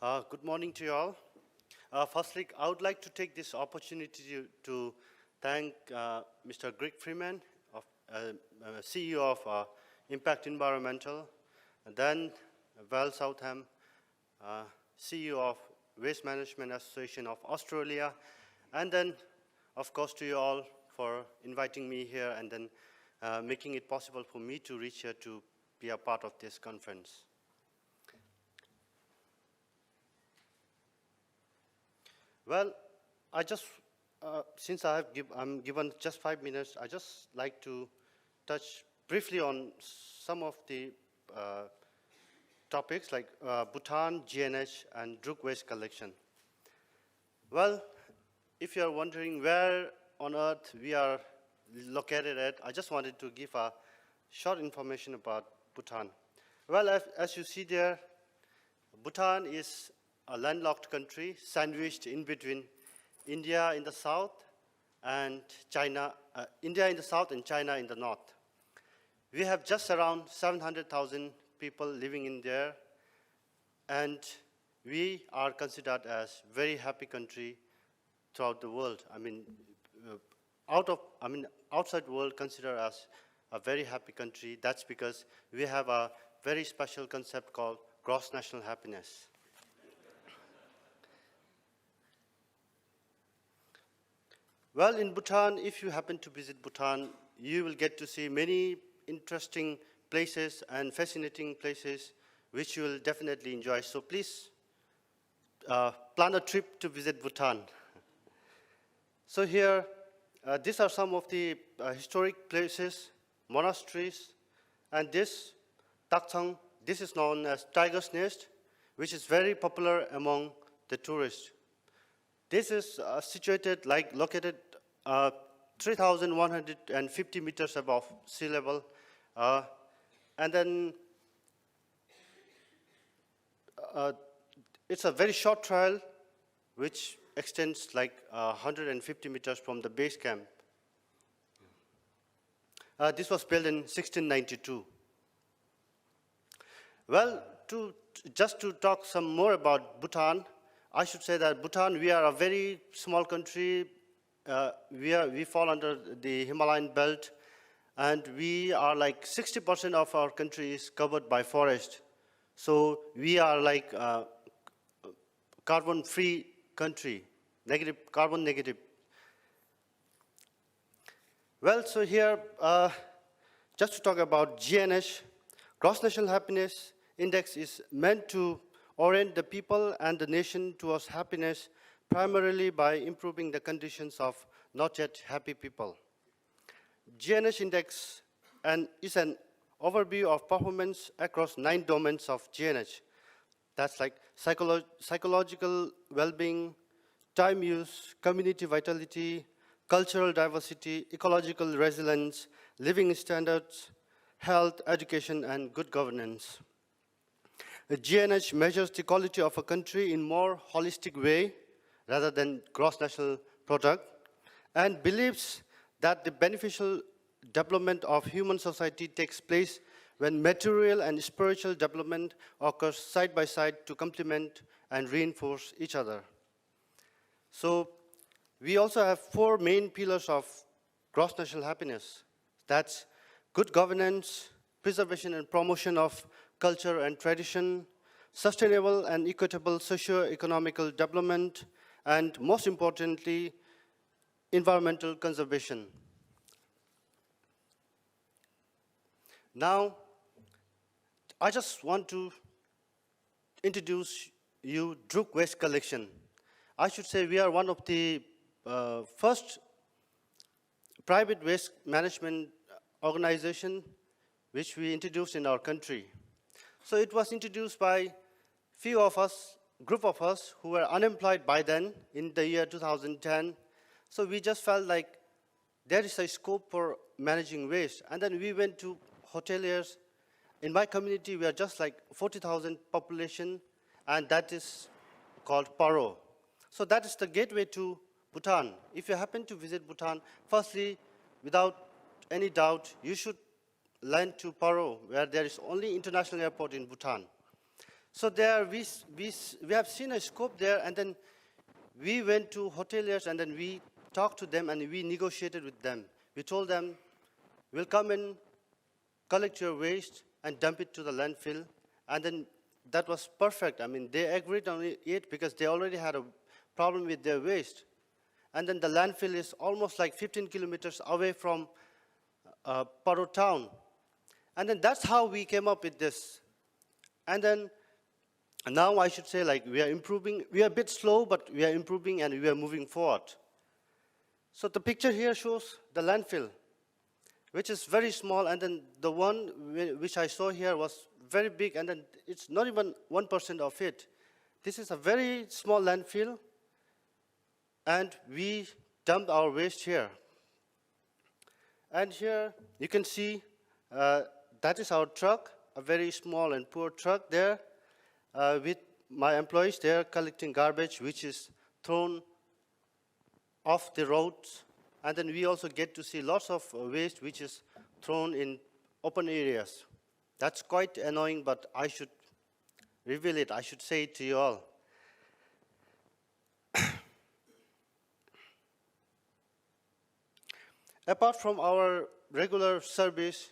Good morning to you all. Firstly, I would like to take this opportunity to thank Mr. Greg Freeman, CEO of Impact Environmental, and then Val Southam, CEO of Waste Management Association of Australia, and then, of course, to you all for inviting me here and then making it possible for me to reach here to be a part of this conference. Well, I just, since I'm given just 5 minutes, I just like to touch briefly on some of the topics like Bhutan, GNH, and Druk waste collection. Well, if you're wondering where on earth we are located at, I just wanted to give a short information about Bhutan. Well, as you see there, Bhutan is a landlocked country sandwiched in between India in the south and China, India in the south and China in the north. We have just around 700,000 people living in there, and we are considered as very happy country throughout the world. I mean, outside world consider us a very happy country. That's because we have a very special concept called gross national happiness. Well, in Bhutan, if you happen to visit Bhutan, you will get to see many interesting places and fascinating places which you will definitely enjoy. So please plan a trip to visit Bhutan. So here, these are some of the historic places, monasteries, and this Taktsang, this is known as Tiger's Nest, which is very popular among the tourists. This is located 3,150 meters above sea level. And then it's a very short trail which extends like 150 meters from the base camp. This was built in 1692. Well, just to talk some more about Bhutan, I should say that Bhutan, we are a very small country. We fall under the Himalayan belt, and we are like 60% of our country is covered by forest. So we are like a carbon-free country, carbon negative. Well, so here, just to talk about GNH, Gross National Happiness Index is meant to orient the people and the nation towards happiness primarily by improving the conditions of not yet happy people. GNH Index is an overview of performance across 9 domains of GNH. That's like psychological well-being, time use, community vitality, cultural diversity, ecological resilience, living standards, health, education, and good governance. The GNH measures the quality of a country in more holistic way rather than gross national product, and believes that the beneficial development of human society takes place when material and spiritual development occurs side by side to complement and reinforce each other. So we also have 4 main pillars of gross national happiness. That's good governance, preservation and promotion of culture and tradition, sustainable and equitable socio-economical development, and most importantly, environmental conservation. Now, I just want to introduce you Druk waste collection. I should say we are one of the first private waste management organization which we introduced in our country. So it was introduced by group of us who were unemployed by then in the year 2010. So we just felt like there is a scope for managing waste. And then we went to hoteliers. In my community, we are just like 40,000 population, and that is called Paro. So that is the gateway to Bhutan. If you happen to visit Bhutan, firstly, without any doubt, you should land to Paro, where there is only international airport in Bhutan. So there we have seen a scope there, and then we went to hoteliers and then we talked to them and we negotiated with them. We told them, we'll come and collect your waste and dump it to the landfill. And then that was perfect. I mean, they agreed on it because they already had a problem with their waste. And then the landfill is almost like 15 kilometers away from Paro town. And then that's how we came up with this. And then now I should say, like, we are improving. We are a bit slow, but we are improving and we are moving forward. So the picture here shows the landfill, which is very small, and then the one which I saw here was very big, and then it's not even 1% of it. This is a very small landfill, and we dump our waste here. And here you can see that is our truck, a very small and poor truck there, with my employees there collecting garbage, which is thrown off the roads. And then we also get to see lots of waste which is thrown in open areas. That's quite annoying, but I should reveal it. I should say it to you all. Apart from our regular service,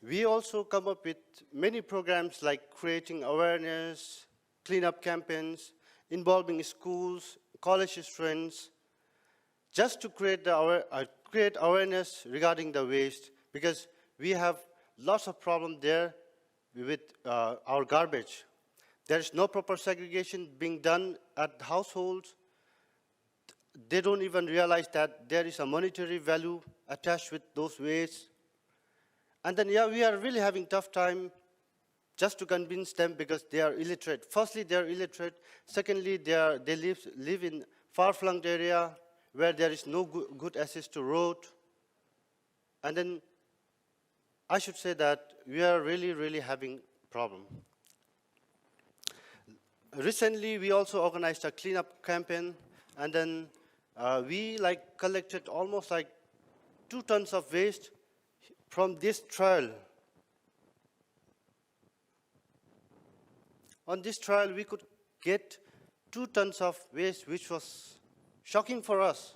we also come up with many programs like creating awareness, cleanup campaigns, involving schools, college students, just to create awareness regarding the waste, because we have lots of problems there with our garbage. There's no proper segregation being done at households. They don't even realize that there is a monetary value attached with those wastes. And then, yeah, we are really having tough time just to convince them because they are illiterate. Firstly, they are illiterate. Secondly, they live in far-flung area where there is no good access to road. And then I should say that we are really, really having problem. Recently, we also organized a cleanup campaign, and then we collected almost 2 tons of waste from this trail. On this trail, we could get 2 tons of waste, which was shocking for us.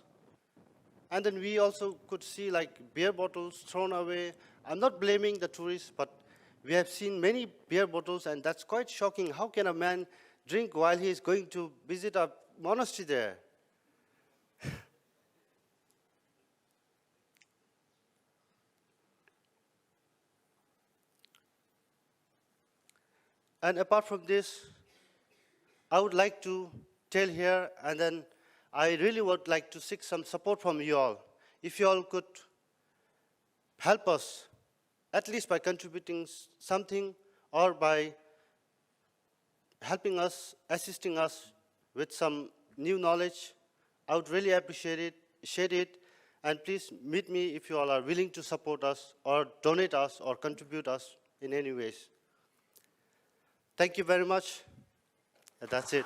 And then we also could see beer bottles thrown away. I'm not blaming the tourists, but we have seen many beer bottles, and that's quite shocking. How can a man drink while he is going to visit a monastery there? And apart from this, I would like to tell here, and then I really would like to seek some support from you all. If you all could help us, at least by contributing something or by helping us, assisting us with some new knowledge, I would really appreciate it, share it, and please meet me if you all are willing to support us or donate us or contribute us in any ways. Thank you very much. That's it.